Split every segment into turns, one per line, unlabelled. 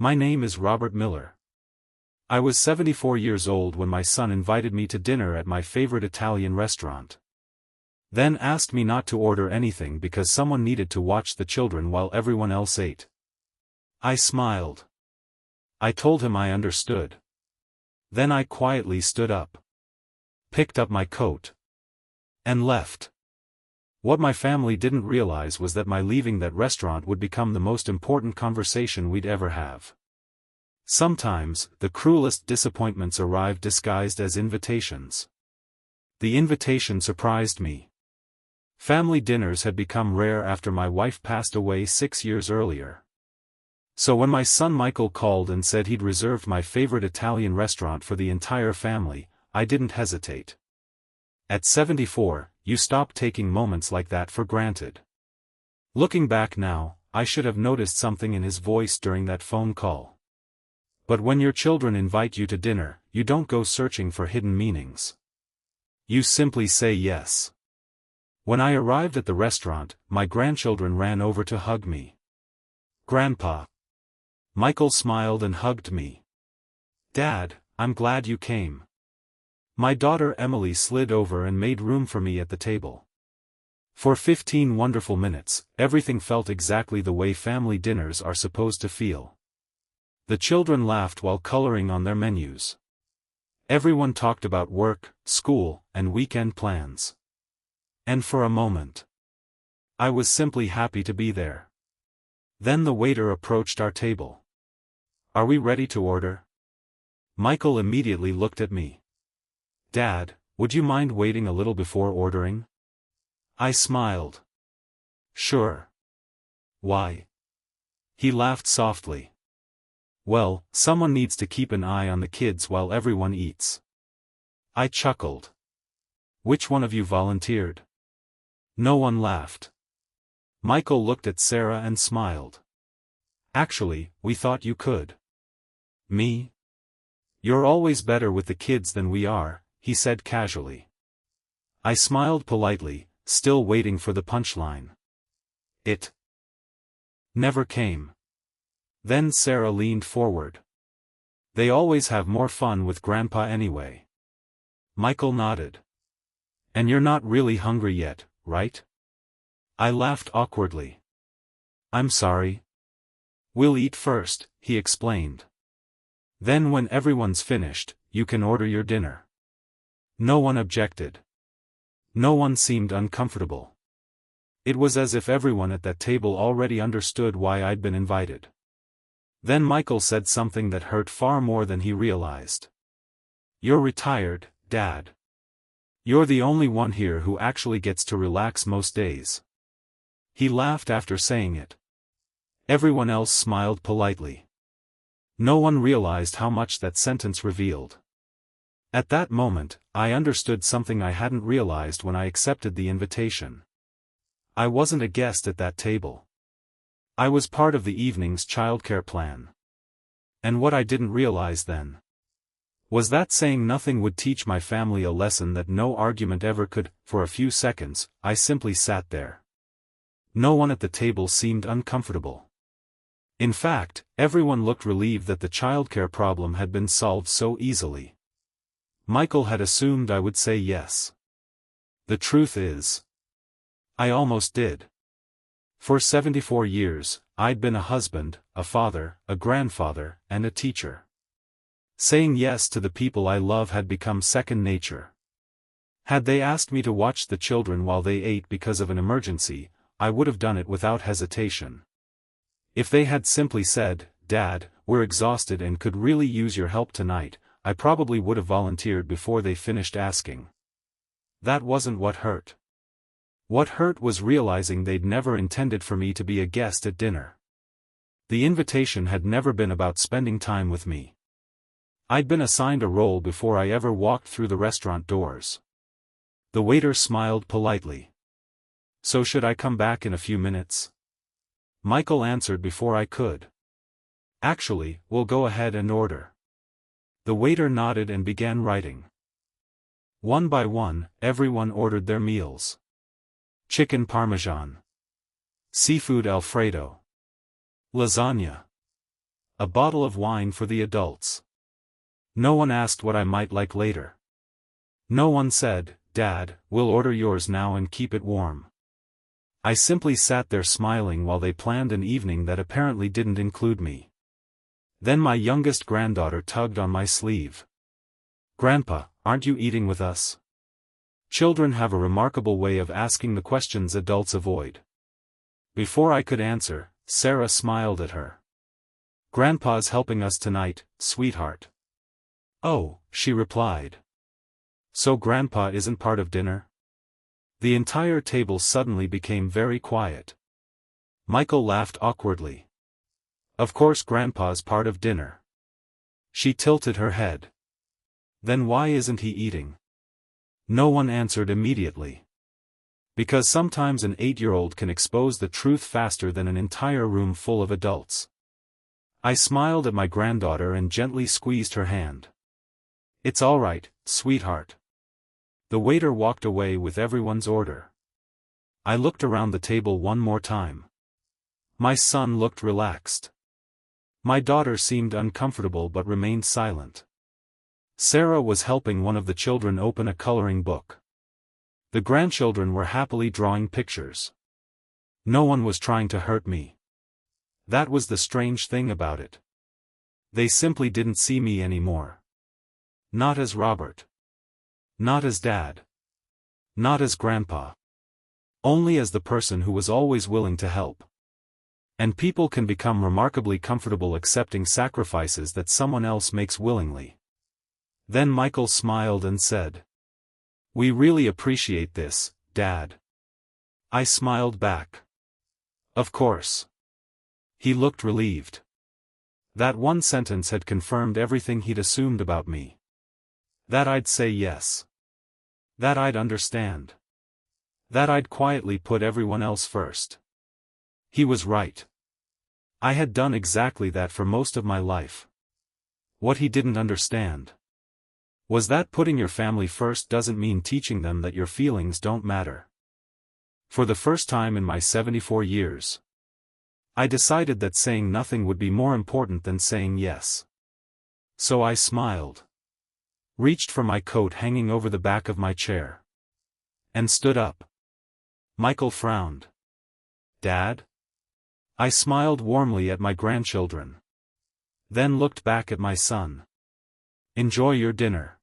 My name is Robert Miller. I was 74 years old when my son invited me to dinner at my favorite Italian restaurant. Then asked me not to order anything because someone needed to watch the children while everyone else ate. I smiled. I told him I understood. Then I quietly stood up, picked up my coat, and left. What my family didn't realize was that my leaving that restaurant would become the most important conversation we'd ever have. Sometimes, the cruelest disappointments arrived disguised as invitations. The invitation surprised me. Family dinners had become rare after my wife passed away 6 years earlier. So when my son Michael called and said he'd reserved my favorite Italian restaurant for the entire family, I didn't hesitate. At 74, you stop taking moments like that for granted. Looking back now, I should have noticed something in his voice during that phone call. But when your children invite you to dinner, you don't go searching for hidden meanings. You simply say yes. When I arrived at the restaurant, my grandchildren ran over to hug me. "Grandpa." Michael smiled and hugged me. "Dad, I'm glad you came." My daughter Emily slid over and made room for me at the table. For 15 wonderful minutes, everything felt exactly the way family dinners are supposed to feel. The children laughed while coloring on their menus. Everyone talked about work, school, and weekend plans. And for a moment, I was simply happy to be there. Then the waiter approached our table. "Are we ready to order?" Michael immediately looked at me. "Dad, would you mind waiting a little before ordering?" I smiled. "Sure. Why?" He laughed softly. "Well, someone needs to keep an eye on the kids while everyone eats." I chuckled. "Which one of you volunteered?" No one laughed. Michael looked at Sarah and smiled. "Actually, we thought you could." "Me? You're always better with the kids than we are," he said casually. I smiled politely, still waiting for the punchline. It never came. Then Sarah leaned forward. "They always have more fun with Grandpa anyway." Michael nodded. "And you're not really hungry yet, right?" I laughed awkwardly. "I'm sorry. We'll eat first," he explained. "Then when everyone's finished, you can order your dinner." No one objected. No one seemed uncomfortable. It was as if everyone at that table already understood why I'd been invited. Then Michael said something that hurt far more than he realized. "You're retired, Dad. You're the only one here who actually gets to relax most days." He laughed after saying it. Everyone else smiled politely. No one realized how much that sentence revealed. At that moment, I understood something I hadn't realized when I accepted the invitation. I wasn't a guest at that table. I was part of the evening's childcare plan. And what I didn't realize then was that saying nothing would teach my family a lesson that no argument ever could. For a few seconds, I simply sat there. No one at the table seemed uncomfortable. In fact, everyone looked relieved that the childcare problem had been solved so easily. Michael had assumed I would say yes. The truth is, I almost did. For 74 years, I'd been a husband, a father, a grandfather, and a teacher. Saying yes to the people I love had become second nature. Had they asked me to watch the children while they ate because of an emergency, I would have done it without hesitation. If they had simply said, "Dad, we're exhausted and could really use your help tonight," I probably would have volunteered before they finished asking. That wasn't what hurt. What hurt was realizing they'd never intended for me to be a guest at dinner. The invitation had never been about spending time with me. I'd been assigned a role before I ever walked through the restaurant doors. The waiter smiled politely. "So should I come back in a few minutes?" Michael answered before I could. "Actually, we'll go ahead and order." The waiter nodded and began writing. One by one, everyone ordered their meals. Chicken parmesan. Seafood alfredo. Lasagna. a bottle of wine for the adults. No one asked what I might like later. No one said, "Dad, we'll order yours now and keep it warm." I simply sat there smiling while they planned an evening that apparently didn't include me. Then my youngest granddaughter tugged on my sleeve. "Grandpa, aren't you eating with us?" Children have a remarkable way of asking the questions adults avoid. Before I could answer, Sarah smiled at her. "Grandpa's helping us tonight, sweetheart." "Oh," she replied. "So Grandpa isn't part of dinner?" The entire table suddenly became very quiet. Michael laughed awkwardly. "Of course Grandpa's part of dinner." She tilted her head. "Then why isn't he eating?" No one answered immediately. Because sometimes an 8-year-old can expose the truth faster than an entire room full of adults. I smiled at my granddaughter and gently squeezed her hand. "It's all right, sweetheart." The waiter walked away with everyone's order. I looked around the table one more time. My son looked relaxed. My daughter seemed uncomfortable but remained silent. Sarah was helping one of the children open a coloring book. The grandchildren were happily drawing pictures. No one was trying to hurt me. That was the strange thing about it. They simply didn't see me anymore. Not as Robert. Not as Dad. Not as Grandpa. Only as the person who was always willing to help. And people can become remarkably comfortable accepting sacrifices that someone else makes willingly. Then Michael smiled and said, "We really appreciate this, Dad." I smiled back. "Of course." He looked relieved. That one sentence had confirmed everything he'd assumed about me. That I'd say yes. That I'd understand. That I'd quietly put everyone else first. He was right. I had done exactly that for most of my life. What he didn't understand was that putting your family first doesn't mean teaching them that your feelings don't matter. For the first time in my 74 years, I decided that saying nothing would be more important than saying yes. So I smiled, reached for my coat hanging over the back of my chair, and stood up. Michael frowned. "Dad?" I smiled warmly at my grandchildren. Then looked back at my son. "Enjoy your dinner."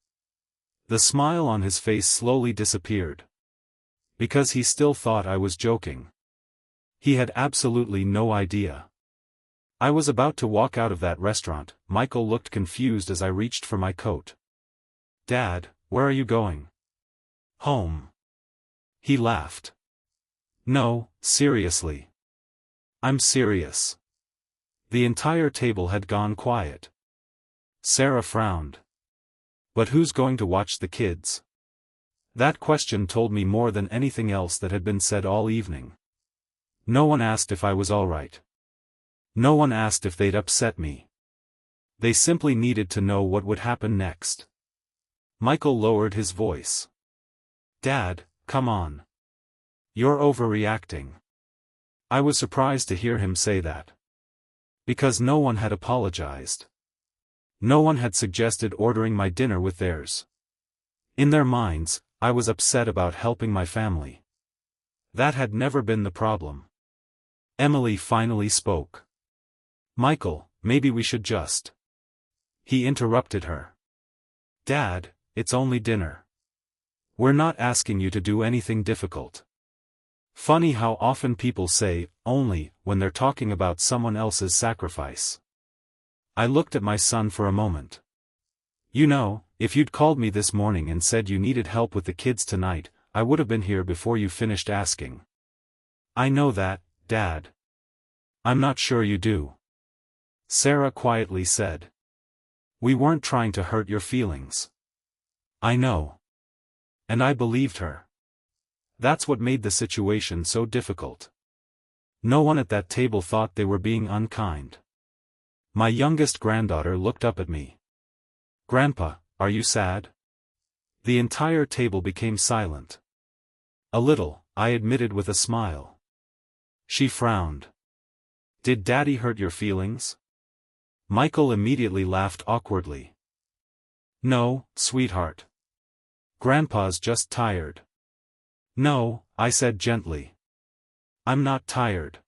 The smile on his face slowly disappeared. Because he still thought I was joking. He had absolutely no idea. I was about to walk out of that restaurant. Michael looked confused as I reached for my coat. "Dad, where are you going?" "Home." He laughed. "No, seriously." "I'm serious." The entire table had gone quiet. Sarah frowned. "But who's going to watch the kids?" That question told me more than anything else that had been said all evening. No one asked if I was all right. No one asked if they'd upset me. They simply needed to know what would happen next. Michael lowered his voice. "Dad, come on. You're overreacting." I was surprised to hear him say that. Because no one had apologized. No one had suggested ordering my dinner with theirs. In their minds, I was upset about helping my family. That had never been the problem. Emily finally spoke. "Michael, maybe we should just..." He interrupted her. "Dad, it's only dinner. We're not asking you to do anything difficult." Funny how often people say, "only," when they're talking about someone else's sacrifice. I looked at my son for a moment. "You know, if you'd called me this morning and said you needed help with the kids tonight, I would have been here before you finished asking." "I know that, Dad." "I'm not sure you do." Sarah quietly said. "We weren't trying to hurt your feelings." "I know." And I believed her. That's what made the situation so difficult. No one at that table thought they were being unkind. My youngest granddaughter looked up at me. "Grandpa, are you sad?" The entire table became silent. "A little," I admitted with a smile. She frowned. "Did Daddy hurt your feelings?" Michael immediately laughed awkwardly. No, sweetheart. Grandpa's just tired. No, I said gently. I'm not tired.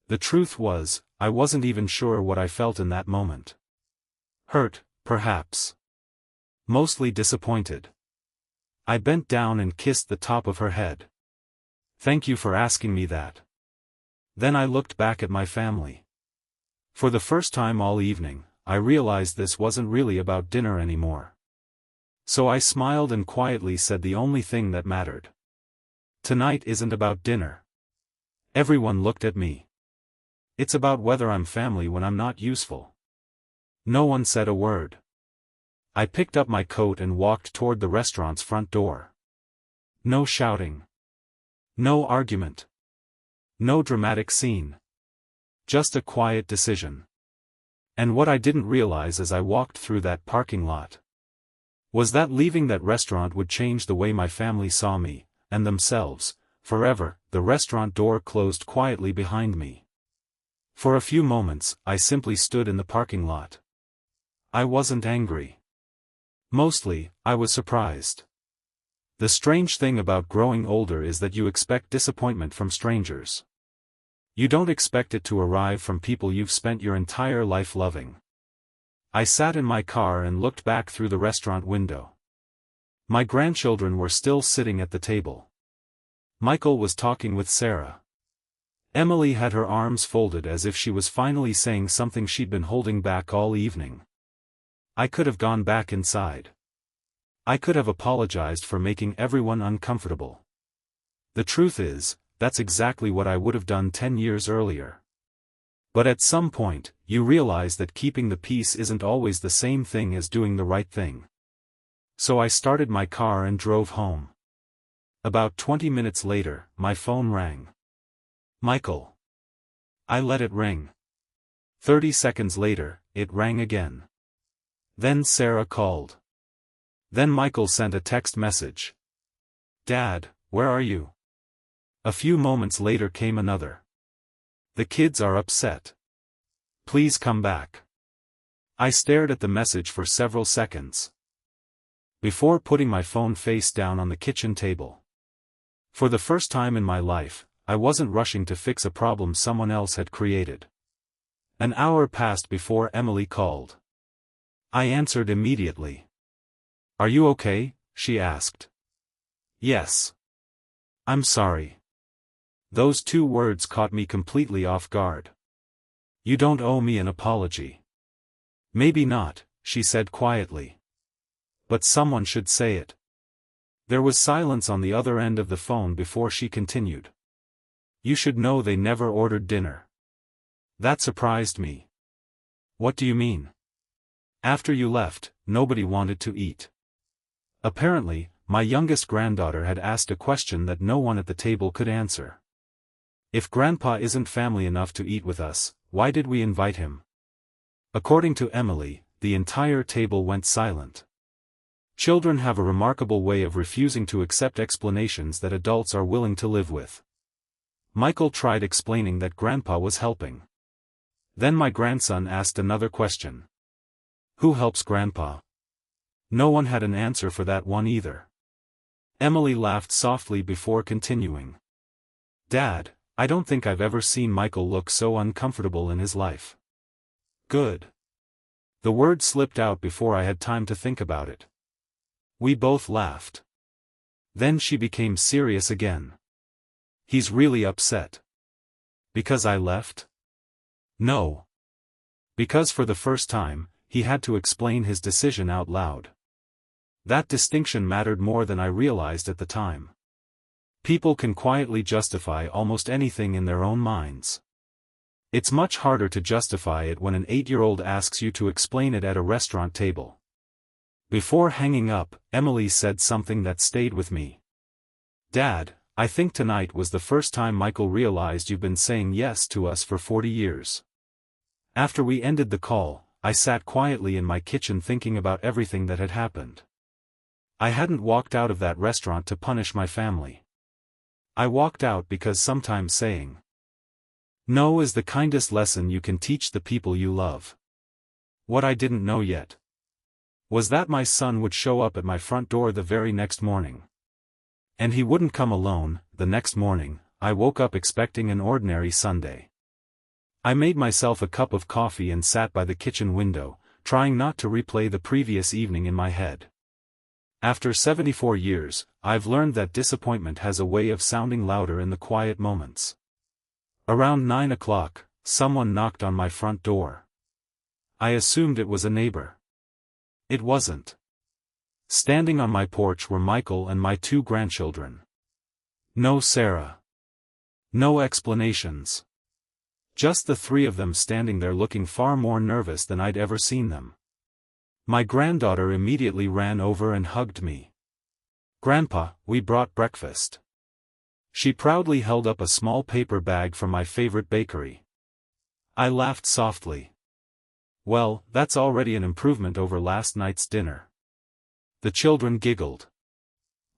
The truth was, I wasn't even sure what I felt in that moment. Hurt, perhaps. Mostly disappointed. I bent down and kissed the top of her head. Thank you for asking me that. Then I looked back at my family. For the first time all evening, I realized this wasn't really about dinner anymore. So I smiled and quietly said the only thing that mattered. Tonight isn't about dinner. Everyone looked at me. It's about whether I'm family when I'm not useful. No one said a word. I picked up my coat and walked toward the restaurant's front door. No shouting. No argument. No dramatic scene. Just a quiet decision. And what I didn't realize as I walked through that parking lot was that leaving that restaurant would change the way my family saw me, and themselves, forever. The restaurant door closed quietly behind me. For a few moments, I simply stood in the parking lot. I wasn't angry. Mostly, I was surprised. The strange thing about growing older is that you expect disappointment from strangers. You don't expect it to arrive from people you've spent your entire life loving. I sat in my car and looked back through the restaurant window. My grandchildren were still sitting at the table. Michael was talking with Sarah. Emily had her arms folded as if she was finally saying something she'd been holding back all evening. I could have gone back inside. I could have apologized for making everyone uncomfortable. The truth is, that's exactly what I would have done 10 years earlier. But at some point, you realize that keeping the peace isn't always the same thing as doing the right thing. So I started my car and drove home. About 20 minutes later, my phone rang. Michael. I let it ring. 30 seconds later, it rang again. Then Sarah called. Then Michael sent a text message. Dad, where are you? A few moments later came another. The kids are upset. Please come back. I stared at the message for several seconds before putting my phone face down on the kitchen table. For the first time in my life, I wasn't rushing to fix a problem someone else had created. An hour passed before Emily called. I answered immediately. Are you okay? She asked. Yes. I'm sorry. Those two words caught me completely off guard. You don't owe me an apology. Maybe not, she said quietly. But someone should say it. There was silence on the other end of the phone before she continued. You should know they never ordered dinner. That surprised me. What do you mean? After you left, nobody wanted to eat. Apparently, my youngest granddaughter had asked a question that no one at the table could answer. If Grandpa isn't family enough to eat with us, why did we invite him? According to Emily, the entire table went silent. Children have a remarkable way of refusing to accept explanations that adults are willing to live with. Michael tried explaining that Grandpa was helping. Then my grandson asked another question. Who helps Grandpa? No one had an answer for that one either. Emily laughed softly before continuing. Dad, I don't think I've ever seen Michael look so uncomfortable in his life. Good. The word slipped out before I had time to think about it. We both laughed. Then she became serious again. He's really upset. Because I left? No. Because for the first time, he had to explain his decision out loud. That distinction mattered more than I realized at the time. People can quietly justify almost anything in their own minds. It's much harder to justify it when an 8-year-old asks you to explain it at a restaurant table. Before hanging up, Emily said something that stayed with me. Dad, I think tonight was the first time Michael realized you've been saying yes to us for 40 years. After we ended the call, I sat quietly in my kitchen thinking about everything that had happened. I hadn't walked out of that restaurant to punish my family. I walked out because sometimes saying no is the kindest lesson you can teach the people you love. What I didn't know yet was that my son would show up at my front door the very next morning. And he wouldn't come alone. The next morning, I woke up expecting an ordinary Sunday. I made myself a cup of coffee and sat by the kitchen window, trying not to replay the previous evening in my head. After 74 years, I've learned that disappointment has a way of sounding louder in the quiet moments. Around 9 o'clock, someone knocked on my front door. I assumed it was a neighbor. It wasn't. Standing on my porch were Michael and my 2 grandchildren. No Sarah. No explanations. Just the 3 of them standing there looking far more nervous than I'd ever seen them. My granddaughter immediately ran over and hugged me. "Grandpa, we brought breakfast." She proudly held up a small paper bag from my favorite bakery. I laughed softly. Well, that's already an improvement over last night's dinner. The children giggled.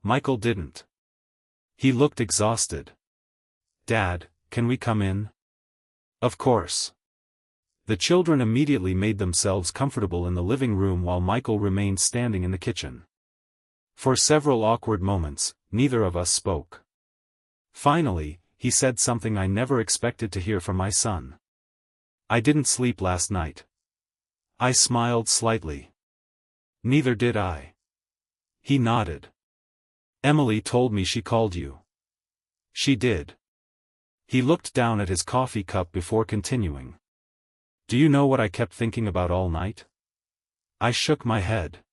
Michael didn't. He looked exhausted. "Dad, can we come in?" "Of course." The children immediately made themselves comfortable in the living room while Michael remained standing in the kitchen. For several awkward moments, neither of us spoke. Finally, he said something I never expected to hear from my son. "I didn't sleep last night." I smiled slightly. "Neither did I." He nodded. "Emily told me she called you." "She did." He looked down at his coffee cup before continuing. "Do you know what I kept thinking about all night?" I shook my head.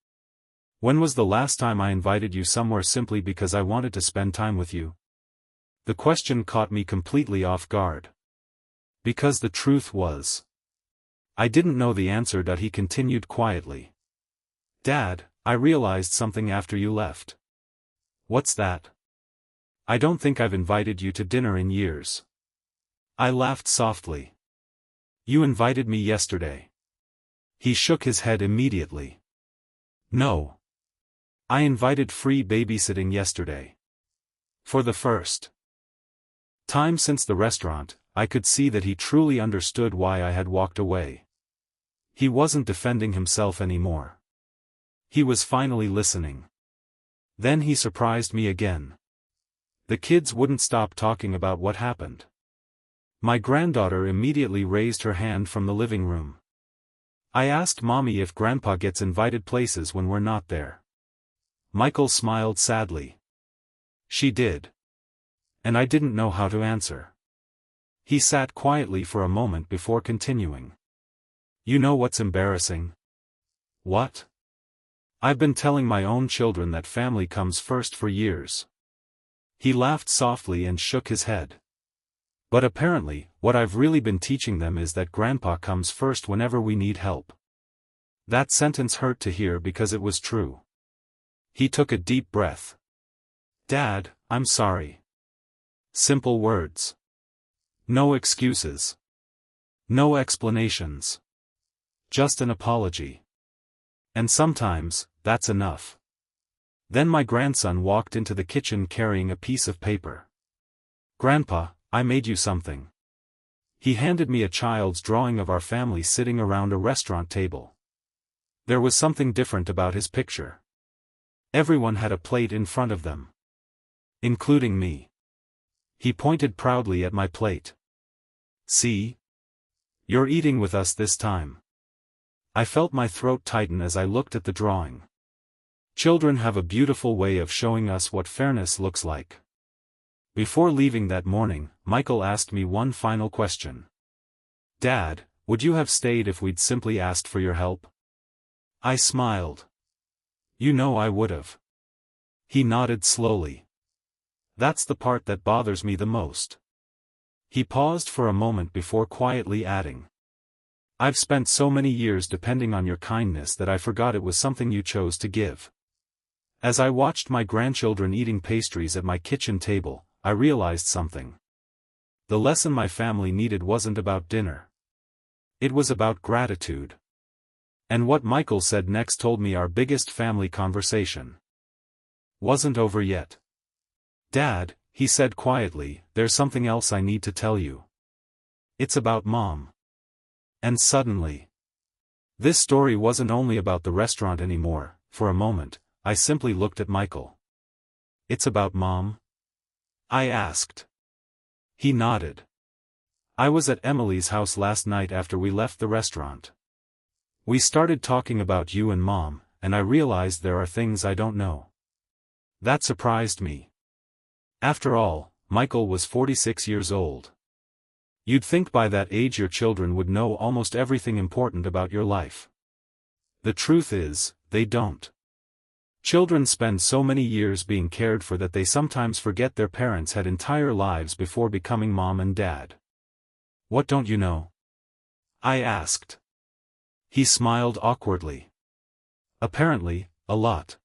"When was the last time I invited you somewhere simply because I wanted to spend time with you?" The question caught me completely off guard. Because the truth was, I didn't know the answer. He continued quietly. "Dad, I realized something after you left." "What's that?" "I don't think I've invited you to dinner in years." I laughed softly. "You invited me yesterday." He shook his head immediately. "No. I invited free babysitting yesterday. For the first time since the restaurant, I could see that he truly understood why I had walked away. He wasn't defending himself anymore. He was finally listening. Then he surprised me again. The kids wouldn't stop talking about what happened. My granddaughter immediately raised her hand from the living room. "I asked Mommy if Grandpa gets invited places when we're not there." Michael smiled sadly. "She did. And I didn't know how to answer." He sat quietly for a moment before continuing. "You know what's embarrassing?" "What?" "I've been telling my own children that family comes first for years." He laughed softly and shook his head. "But apparently, what I've really been teaching them is that Grandpa comes first whenever we need help." That sentence hurt to hear because it was true. He took a deep breath. "Dad, I'm sorry." Simple words. No excuses. No explanations. Just an apology. And sometimes, that's enough. Then my grandson walked into the kitchen carrying a piece of paper. "Grandpa, I made you something." He handed me a child's drawing of our family sitting around a restaurant table. There was something different about his picture. Everyone had a plate in front of them. Including me. He pointed proudly at my plate. "See? You're eating with us this time." I felt my throat tighten as I looked at the drawing. Children have a beautiful way of showing us what fairness looks like. Before leaving that morning, Michael asked me one final question. "Dad, would you have stayed if we'd simply asked for your help?" I smiled. "You know I would've." He nodded slowly. "That's the part that bothers me the most." He paused for a moment before quietly adding, "I've spent so many years depending on your kindness that I forgot it was something you chose to give." As I watched my grandchildren eating pastries at my kitchen table, I realized something. The lesson my family needed wasn't about dinner. It was about gratitude. And what Michael said next told me our biggest family conversation wasn't over yet. "Dad," he said quietly, "there's something else I need to tell you. It's about Mom." And suddenly, This story wasn't only about the restaurant anymore. For a moment, I simply looked at Michael. "It's about Mom?" I asked. He nodded. "I was at Emily's house last night after we left the restaurant. We started talking about you and Mom, and I realized there are things I don't know." That surprised me. After all, Michael was 46 years old. You'd think by that age your children would know almost everything important about your life. The truth is, they don't. Children spend so many years being cared for that they sometimes forget their parents had entire lives before becoming mom and dad. "What don't you know?" I asked. He smiled awkwardly. "Apparently, a lot."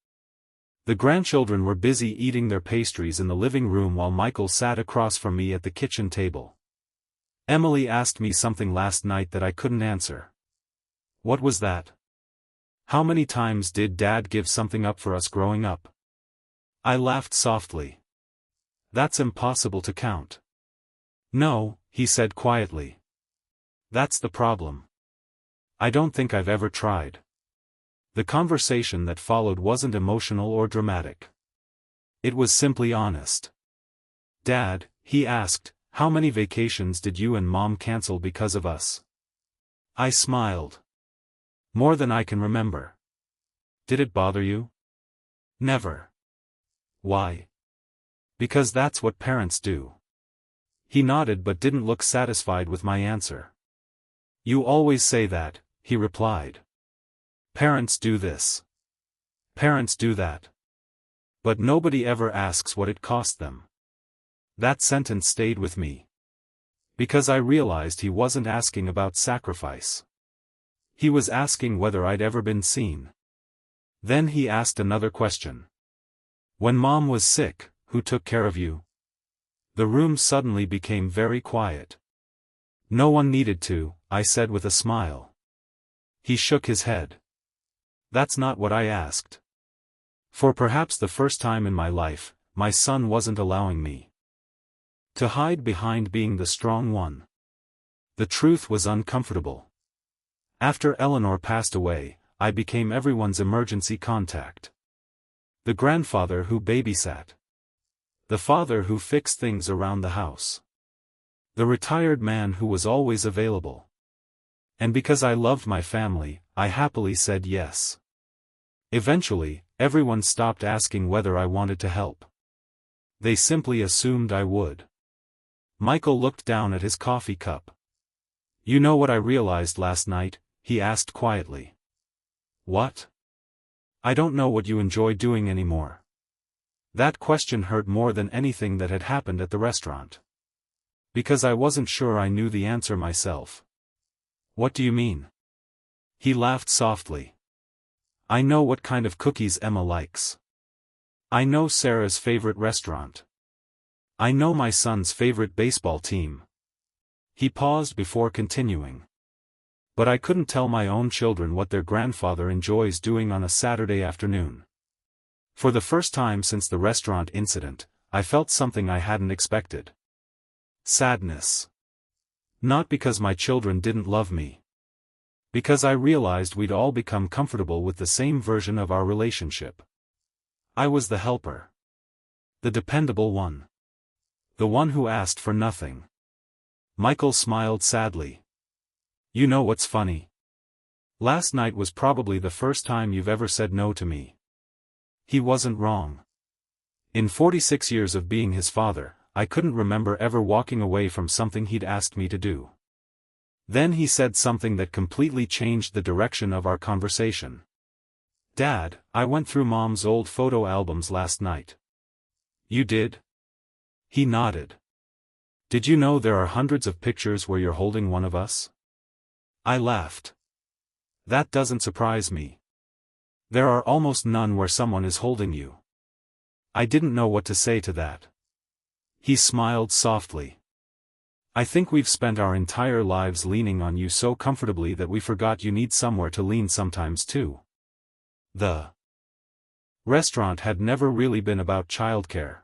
The grandchildren were busy eating their pastries in the living room while Michael sat across from me at the kitchen table. "Emily asked me something last night that I couldn't answer." "What was that?" "How many times did Dad give something up for us growing up?" I laughed softly. "That's impossible to count." "No," he said quietly. "That's the problem. I don't think I've ever tried." The conversation that followed wasn't emotional or dramatic. It was simply honest. "Dad," he asked, "how many vacations did you and Mom cancel because of us?" I smiled. "More than I can remember." "Did it bother you?" "Never." "Why?" "Because that's what parents do." He nodded but didn't look satisfied with my answer. "You always say that," he replied. "Parents do this. Parents do that. But nobody ever asks what it cost them." That sentence stayed with me. Because I realized he wasn't asking about sacrifice. He was asking whether I'd ever been seen. Then he asked another question. "When Mom was sick, who took care of you?" The room suddenly became very quiet. "No one needed to," I said with a smile. He shook his head. "That's not what I asked." For perhaps the first time in my life, my son wasn't allowing me to hide behind being the strong one. The truth was uncomfortable. After Eleanor passed away, I became everyone's emergency contact. The grandfather who babysat. The father who fixed things around the house. The retired man who was always available. And because I loved my family, I happily said yes. Eventually, everyone stopped asking whether I wanted to help. They simply assumed I would. Michael looked down at his coffee cup. "You know what I realized last night?" he asked quietly. "What?" "I don't know what you enjoy doing anymore." That question hurt more than anything that had happened at the restaurant. Because I wasn't sure I knew the answer myself. "What do you mean?" He laughed softly. "I know what kind of cookies Emma likes. I know Sarah's favorite restaurant. I know my son's favorite baseball team." He paused before continuing. "But I couldn't tell my own children what their grandfather enjoys doing on a Saturday afternoon." For the first time since the restaurant incident, I felt something I hadn't expected. Sadness. Not because my children didn't love me. Because I realized we'd all become comfortable with the same version of our relationship. I was the helper. The dependable one. The one who asked for nothing. Michael smiled sadly. "You know what's funny? Last night was probably the first time you've ever said no to me." He wasn't wrong. In 46 years of being his father, I couldn't remember ever walking away from something he'd asked me to do. Then he said something that completely changed the direction of our conversation. "Dad, I went through Mom's old photo albums last night." "You did?" He nodded. "Did you know there are hundreds of pictures where you're holding one of us?" I laughed. "That doesn't surprise me. There are almost none where someone is holding you." I didn't know what to say to that. He smiled softly. "I think we've spent our entire lives leaning on you so comfortably that we forgot you need somewhere to lean sometimes too." The restaurant had never really been about childcare.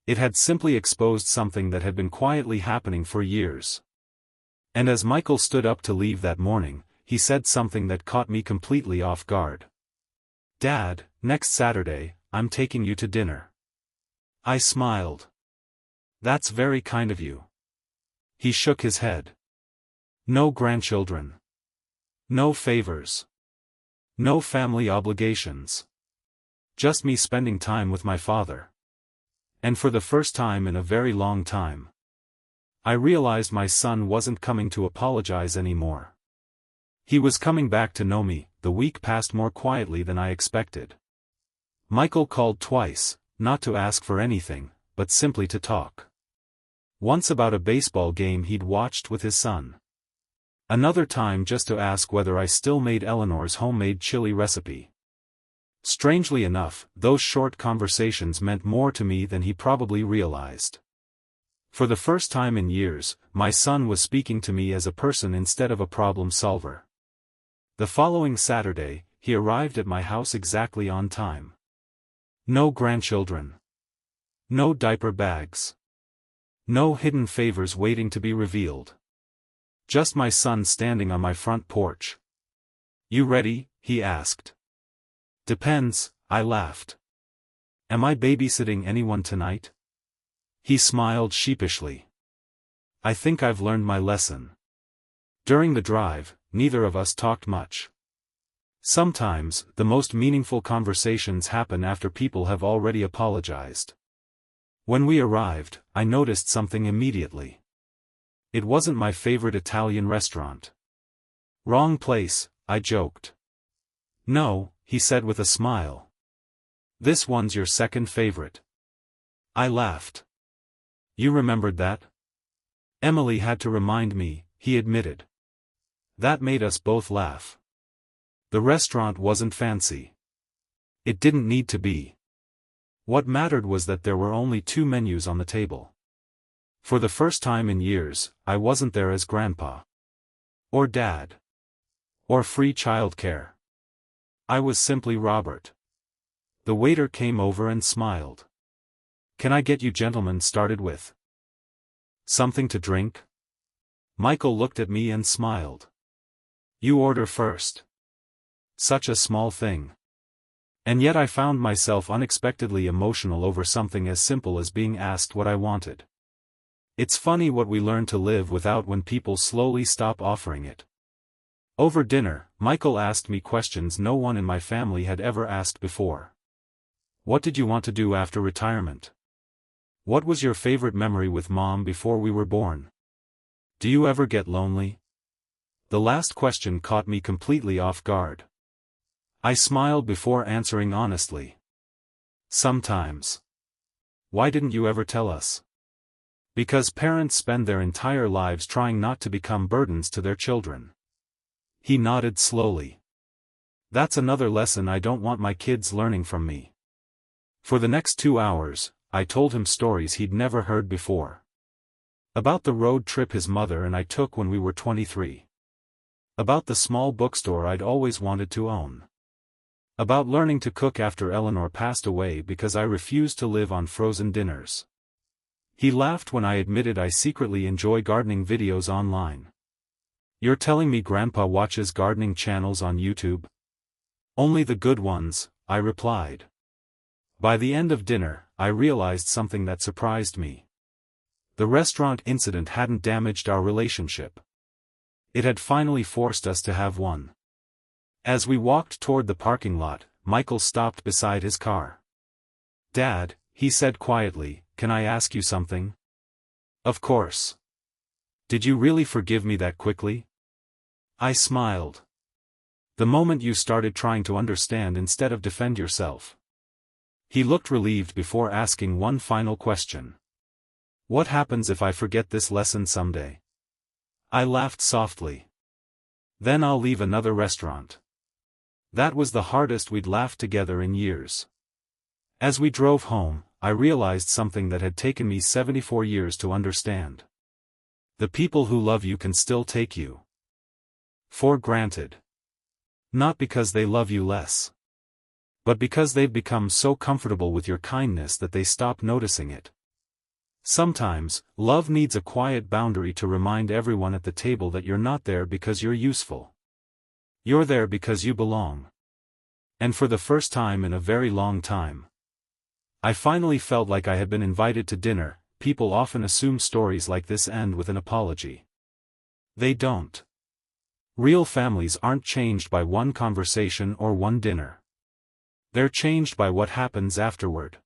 It had simply exposed something that had been quietly happening for years. And as Michael stood up to leave that morning, he said something that caught me completely off guard. "Dad, next Saturday, I'm taking you to dinner." I smiled. "That's very kind of you." He shook his head. "No grandchildren. No favors. No family obligations. Just me spending time with my father." And for the first time in a very long time, I realized my son wasn't coming to apologize anymore. He was coming back to know me. The week passed more quietly than I expected. Michael called twice, not to ask for anything, but simply to talk. Once about a baseball game he'd watched with his son. Another time just to ask whether I still made Eleanor's homemade chili recipe. Strangely enough, those short conversations meant more to me than he probably realized. For the first time in years, my son was speaking to me as a person instead of a problem solver. The following Saturday, he arrived at my house exactly on time. No grandchildren. No diaper bags. No hidden favors waiting to be revealed. Just my son standing on my front porch. "You ready?" he asked. "Depends," I laughed. "Am I babysitting anyone tonight?" He smiled sheepishly. "I think I've learned my lesson." During the drive, neither of us talked much. Sometimes, the most meaningful conversations happen after people have already apologized. When we arrived, I noticed something immediately. It wasn't my favorite Italian restaurant. "Wrong place," I joked. "No," he said with a smile. "This one's your second favorite." I laughed. "You remembered that?" "Emily had to remind me," he admitted. That made us both laugh. The restaurant wasn't fancy. It didn't need to be. What mattered was that there were only 2 menus on the table. For the first time in years, I wasn't there as grandpa. Or dad. Or free childcare. I was simply Robert. The waiter came over and smiled. "Can I get you gentlemen started with something to drink?" Michael looked at me and smiled. "You order first." Such a small thing. And yet I found myself unexpectedly emotional over something as simple as being asked what I wanted. It's funny what we learn to live without when people slowly stop offering it. Over dinner, Michael asked me questions no one in my family had ever asked before. "What did you want to do after retirement? What was your favorite memory with Mom before we were born? Do you ever get lonely?" The last question caught me completely off guard. I smiled before answering honestly. "Sometimes." "Why didn't you ever tell us?" "Because parents spend their entire lives trying not to become burdens to their children." He nodded slowly. "That's another lesson I don't want my kids learning from me." For the next 2 hours, I told him stories he'd never heard before. About the road trip his mother and I took when we were 23. About the small bookstore I'd always wanted to own. About learning to cook after Eleanor passed away because I refused to live on frozen dinners. He laughed when I admitted I secretly enjoy gardening videos online. "You're telling me Grandpa watches gardening channels on YouTube?" "Only the good ones," I replied. By the end of dinner, I realized something that surprised me. The restaurant incident hadn't damaged our relationship. It had finally forced us to have one. As we walked toward the parking lot, Michael stopped beside his car. "Dad," he said quietly, "can I ask you something?" "Of course." "Did you really forgive me that quickly?" I smiled. "The moment you started trying to understand instead of defend yourself." He looked relieved before asking one final question. "What happens if I forget this lesson someday?" I laughed softly. "Then I'll leave another restaurant." That was the hardest we'd laughed together in years. As we drove home, I realized something that had taken me 74 years to understand. The people who love you can still take you for granted. Not because they love you less, but because they've become so comfortable with your kindness that they stop noticing it. Sometimes, love needs a quiet boundary to remind everyone at the table that you're not there because you're useful. You're there because you belong. And for the first time in a very long time, I finally felt like I had been invited to dinner. People often assume stories like this end with an apology. They don't. Real families aren't changed by one conversation or one dinner. They're changed by what happens afterward.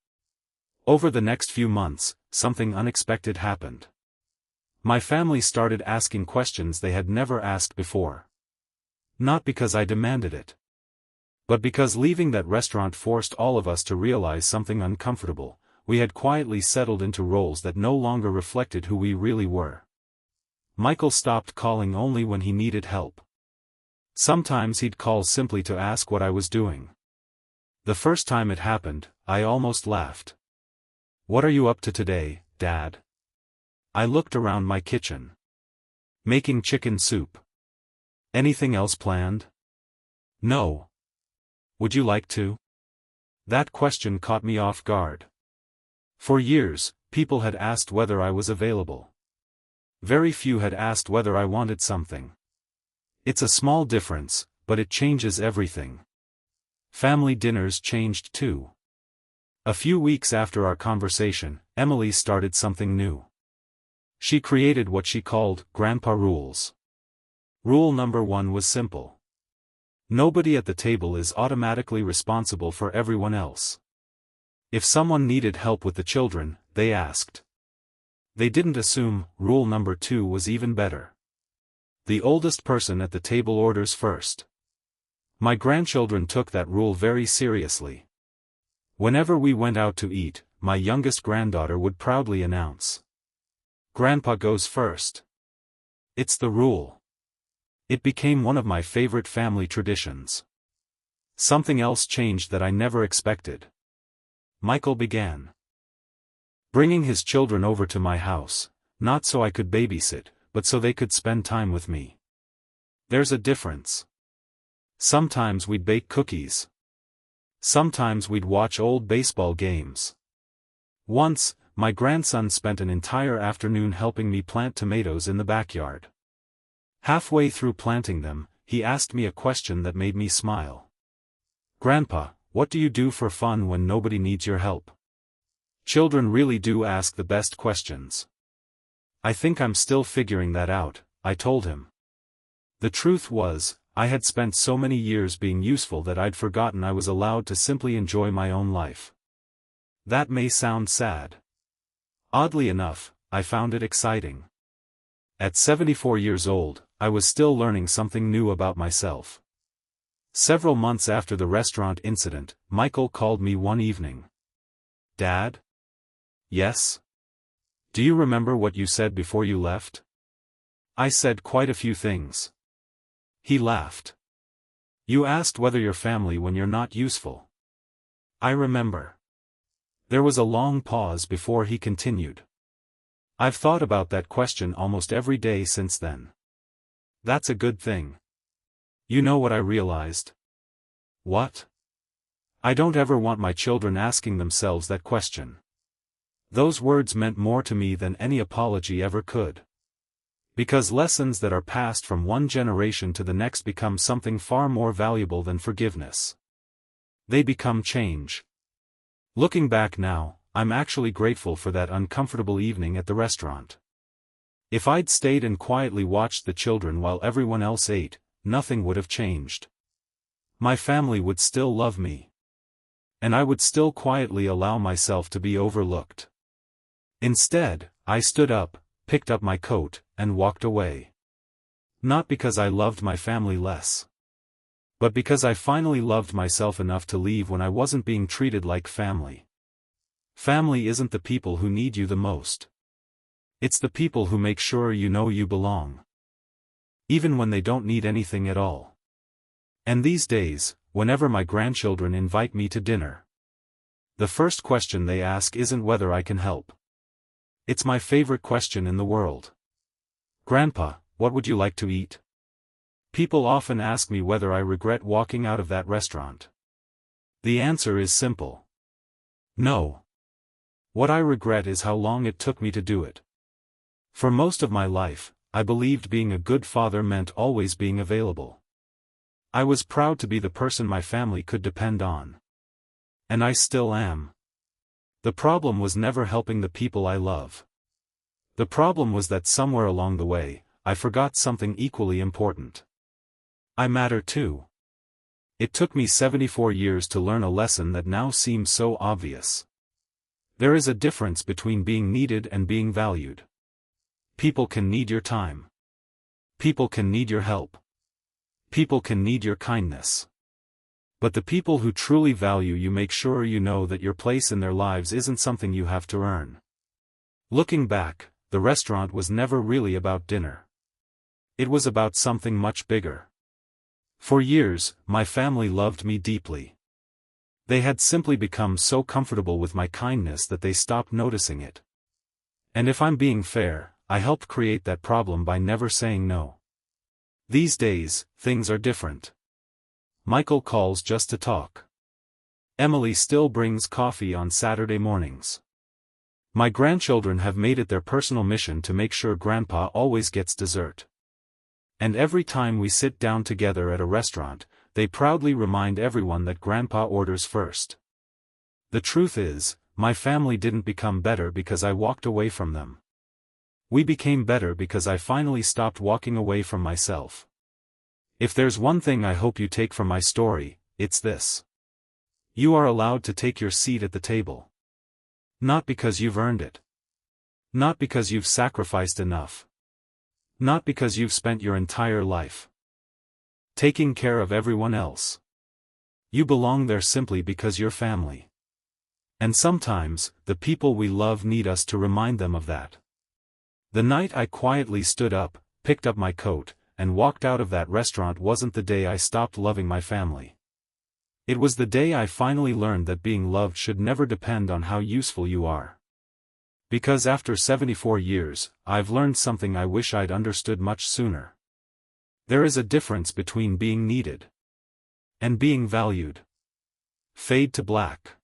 Over the next few months, something unexpected happened. My family started asking questions they had never asked before. Not because I demanded it, but because leaving that restaurant forced all of us to realize something uncomfortable. We had quietly settled into roles that no longer reflected who we really were. Michael stopped calling only when he needed help. Sometimes he'd call simply to ask what I was doing. The first time it happened, I almost laughed. "What are you up to today, Dad?" I looked around my kitchen. "Making chicken soup." "Anything else planned?" "No." "Would you like to?" That question caught me off guard. For years, people had asked whether I was available. Very few had asked whether I wanted something. It's a small difference, but it changes everything. Family dinners changed too. A few weeks after our conversation, Emily started something new. She created what she called Grandpa Rules. Rule number 1 was simple. Nobody at the table is automatically responsible for everyone else. If someone needed help with the children, they asked. They didn't assume. Rule number 2 was even better. The oldest person at the table orders first. My grandchildren took that rule very seriously. Whenever we went out to eat, my youngest granddaughter would proudly announce, "Grandpa goes first." It's the rule. It became one of my favorite family traditions. Something else changed that I never expected. Michael began bringing his children over to my house, not so I could babysit, but so they could spend time with me. There's a difference. Sometimes we'd bake cookies. Sometimes we'd watch old baseball games. Once, my grandson spent an entire afternoon helping me plant tomatoes in the backyard. Halfway through planting them, he asked me a question that made me smile. "Grandpa, what do you do for fun when nobody needs your help?" Children really do ask the best questions. "I think I'm still figuring that out," I told him. The truth was, I had spent so many years being useful that I'd forgotten I was allowed to simply enjoy my own life. That may sound sad. Oddly enough, I found it exciting. At 74 years old, I was still learning something new about myself. Several months after the restaurant incident, Michael called me one evening. "Dad?" "Yes?" "Do you remember what you said before you left?" "I said quite a few things." He laughed. "You asked whether you're family when you're not useful." "I remember." There was a long pause before he continued. "I've thought about that question almost every day since then." "That's a good thing." "You know what I realized?" "What?" "I don't ever want my children asking themselves that question." Those words meant more to me than any apology ever could. Because lessons that are passed from one generation to the next become something far more valuable than forgiveness. They become change. Looking back now, I'm actually grateful for that uncomfortable evening at the restaurant. If I'd stayed and quietly watched the children while everyone else ate, nothing would have changed. My family would still love me. And I would still quietly allow myself to be overlooked. Instead, I stood up, picked up my coat, and walked away. Not because I loved my family less, but because I finally loved myself enough to leave when I wasn't being treated like family. Family isn't the people who need you the most. It's the people who make sure you know you belong. Even when they don't need anything at all. And these days, whenever my grandchildren invite me to dinner, the first question they ask isn't whether I can help. It's my favorite question in the world. "Grandpa, what would you like to eat?" People often ask me whether I regret walking out of that restaurant. The answer is simple. No. What I regret is how long it took me to do it. For most of my life, I believed being a good father meant always being available. I was proud to be the person my family could depend on. And I still am. The problem was never helping the people I love. The problem was that somewhere along the way, I forgot something equally important. I matter too. It took me 74 years to learn a lesson that now seems so obvious. There is a difference between being needed and being valued. People can need your time. People can need your help. People can need your kindness. But the people who truly value you make sure you know that your place in their lives isn't something you have to earn. Looking back, the restaurant was never really about dinner. It was about something much bigger. For years, my family loved me deeply. They had simply become so comfortable with my kindness that they stopped noticing it. And if I'm being fair, I helped create that problem by never saying no. These days, things are different. Michael calls just to talk. Emily still brings coffee on Saturday mornings. My grandchildren have made it their personal mission to make sure Grandpa always gets dessert. And every time we sit down together at a restaurant, they proudly remind everyone that Grandpa orders first. The truth is, my family didn't become better because I walked away from them. We became better because I finally stopped walking away from myself. If there's one thing I hope you take from my story, it's this. You are allowed to take your seat at the table. Not because you've earned it. Not because you've sacrificed enough. Not because you've spent your entire life taking care of everyone else. You belong there simply because you're family. And sometimes, the people we love need us to remind them of that. The night I quietly stood up, picked up my coat, and walked out of that restaurant wasn't the day I stopped loving my family. It was the day I finally learned that being loved should never depend on how useful you are. Because after 74 years, I've learned something I wish I'd understood much sooner. There is a difference between being needed and being valued. Fade to black.